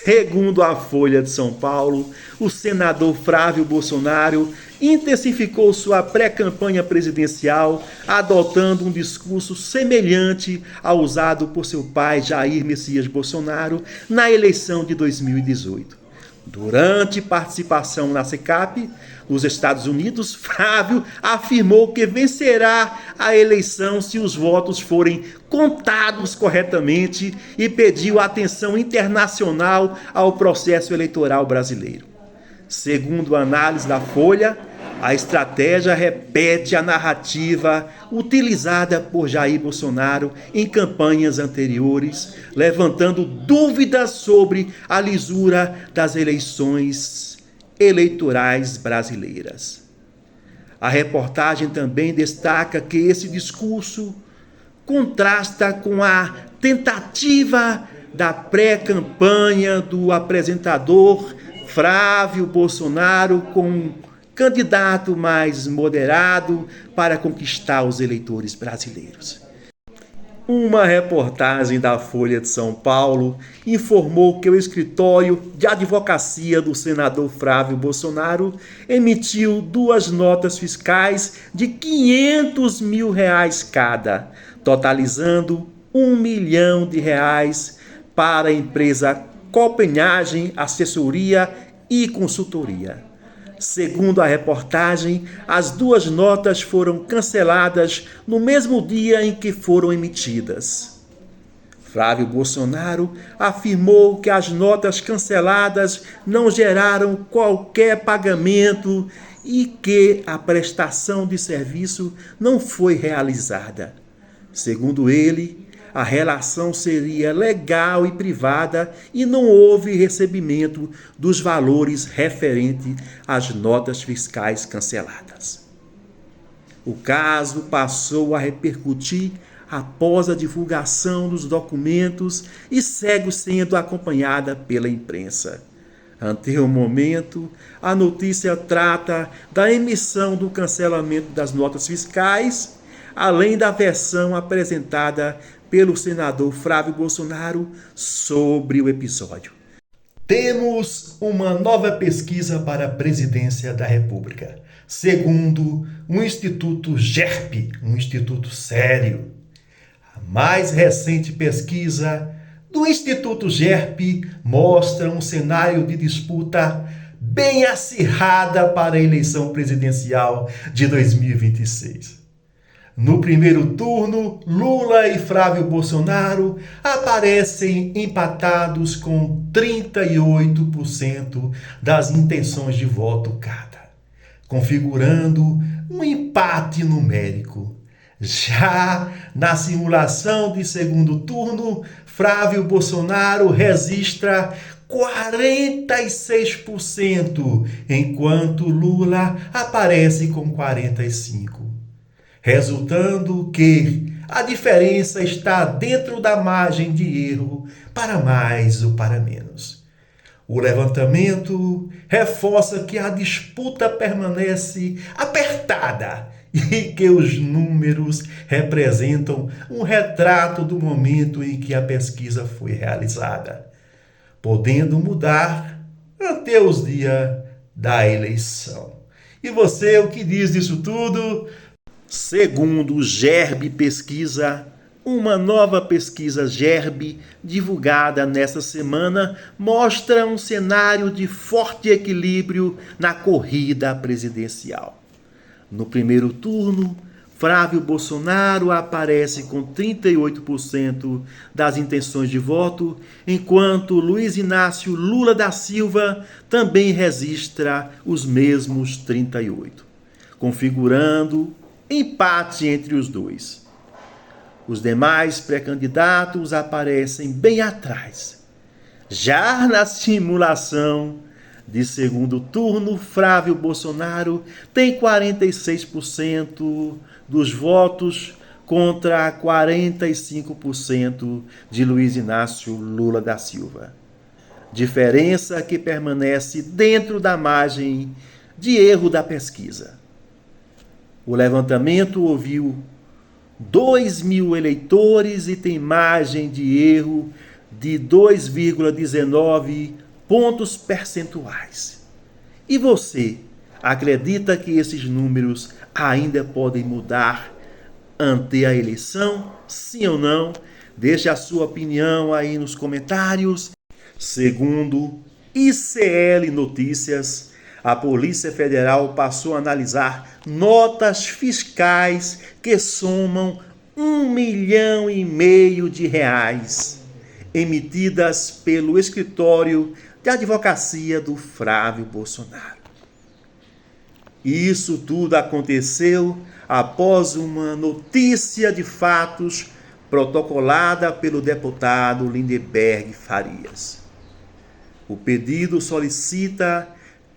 Segundo a Folha de São Paulo, o senador Flávio Bolsonaro intensificou sua pré-campanha presidencial, adotando um discurso semelhante ao usado por seu pai Jair Messias Bolsonaro na eleição de 2018. Durante participação na CCAP, nos Estados Unidos, Flávio afirmou que vencerá a eleição se os votos forem contados corretamente e pediu atenção internacional ao processo eleitoral brasileiro. Segundo a análise da Folha, a estratégia repete a narrativa utilizada por Jair Bolsonaro em campanhas anteriores, levantando dúvidas sobre a lisura das eleições eleitorais brasileiras. A reportagem também destaca que esse discurso contrasta com a tentativa da pré-campanha do apresentador Flávio Bolsonaro com candidato mais moderado para conquistar os eleitores brasileiros. Uma reportagem da Folha de São Paulo informou que o escritório de advocacia do senador Flávio Bolsonaro emitiu 2 notas fiscais de R$500 mil cada, totalizando R$1 milhão para a empresa Copenhagen Assessoria e Consultoria. Segundo a reportagem, as 2 notas foram canceladas no mesmo dia em que foram emitidas. Flávio Bolsonaro afirmou que as notas canceladas não geraram qualquer pagamento e que a prestação de serviço não foi realizada. Segundo ele, a relação seria legal e privada e não houve recebimento dos valores referentes às notas fiscais canceladas. O caso passou a repercutir após a divulgação dos documentos e segue sendo acompanhada pela imprensa. Até o momento, a notícia trata da emissão do cancelamento das notas fiscais, além da versão apresentada pelo senador Flávio Bolsonaro sobre o episódio. Temos uma nova pesquisa para a presidência da República, segundo o Instituto GERP, um instituto sério. A mais recente pesquisa do Instituto GERP mostra um cenário de disputa bem acirrada para a eleição presidencial de 2026. No primeiro turno, Lula e Flávio Bolsonaro aparecem empatados com 38% das intenções de voto cada, configurando um empate numérico. Já na simulação de segundo turno, Flávio Bolsonaro registra 46%, enquanto Lula aparece com 45%. Resultando que a diferença está dentro da margem de erro para mais ou para menos. O levantamento reforça que a disputa permanece apertada e que os números representam um retrato do momento em que a pesquisa foi realizada, podendo mudar até os dias da eleição. E você, o que diz disso tudo? Segundo o GERB Pesquisa, uma nova pesquisa GERB divulgada nesta semana mostra um cenário de forte equilíbrio na corrida presidencial. No primeiro turno, Flávio Bolsonaro aparece com 38% das intenções de voto, enquanto Luiz Inácio Lula da Silva também registra os mesmos 38%, configurando empate entre os dois. Os demais pré-candidatos aparecem bem atrás. Já na simulação de segundo turno, Flávio Bolsonaro tem 46% dos votos contra 45% de Luiz Inácio Lula da Silva. Diferença que permanece dentro da margem de erro da pesquisa. O levantamento ouviu 2.000 eleitores e tem margem de erro de 2,19 pontos percentuais. E você acredita que esses números ainda podem mudar ante a eleição? Sim ou não? Deixe a sua opinião aí nos comentários. Segundo ICL Notícias, a Polícia Federal passou a analisar notas fiscais que somam R$ 1,5 milhão emitidas pelo escritório de advocacia do Flávio Bolsonaro. Isso tudo aconteceu após uma notícia de fatos protocolada pelo deputado Lindenberg Farias. O pedido solicita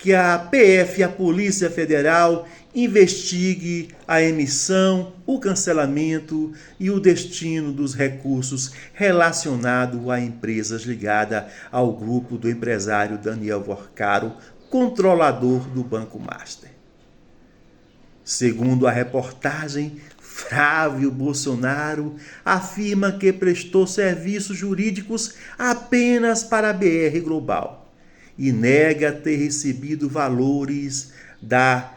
que a PF, a Polícia Federal, investigue a emissão, o cancelamento e o destino dos recursos relacionados a empresas ligadas ao grupo do empresário Daniel Vorcaro, controlador do Banco Master. Segundo a reportagem, Flávio Bolsonaro afirma que prestou serviços jurídicos apenas para a BR Global e nega ter recebido valores da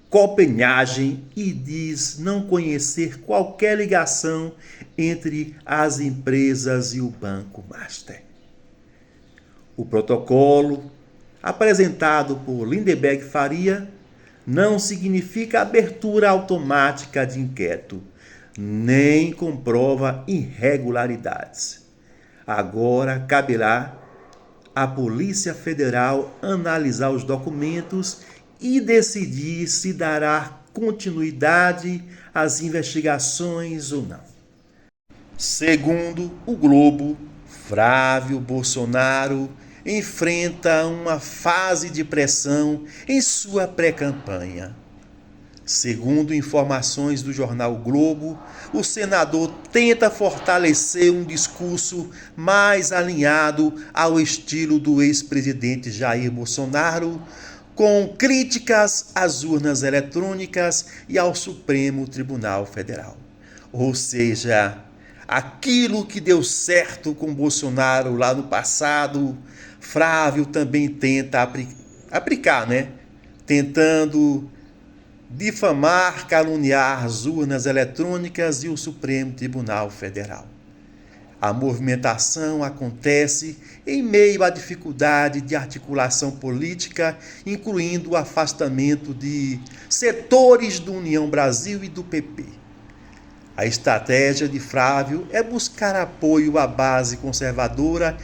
Copenhagen e diz não conhecer qualquer ligação entre as empresas e o Banco Master. O protocolo, apresentado por Lindenberg Faria, não significa abertura automática de inquérito, nem comprova irregularidades. Agora caberá à Polícia Federal analisar os documentos e decidir se dará continuidade às investigações ou não. Segundo o Globo, Flávio Bolsonaro enfrenta uma fase de pressão em sua pré-campanha. Segundo informações do jornal Globo, o senador tenta fortalecer um discurso mais alinhado ao estilo do ex-presidente Jair Bolsonaro, com críticas às urnas eletrônicas e ao Supremo Tribunal Federal. Ou seja, aquilo que deu certo com Bolsonaro lá no passado, Flávio também tenta aplicar, Tentando difamar, caluniar as urnas eletrônicas e o Supremo Tribunal Federal. A movimentação acontece em meio à dificuldade de articulação política, incluindo o afastamento de setores do União Brasil e do PP. A estratégia de Flávio é buscar apoio à base conservadora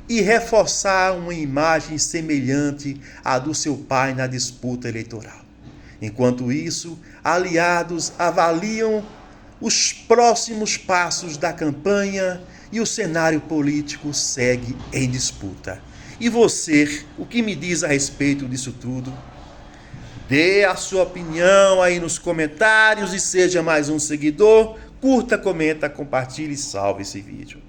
e reforçar uma imagem semelhante à do seu pai na disputa eleitoral. Enquanto isso, aliados avaliam os próximos passos da campanha e o cenário político segue em disputa. E você, o que me diz a respeito disso tudo? Dê a sua opinião aí nos comentários e seja mais um seguidor. Curta, comenta, compartilhe e salve esse vídeo.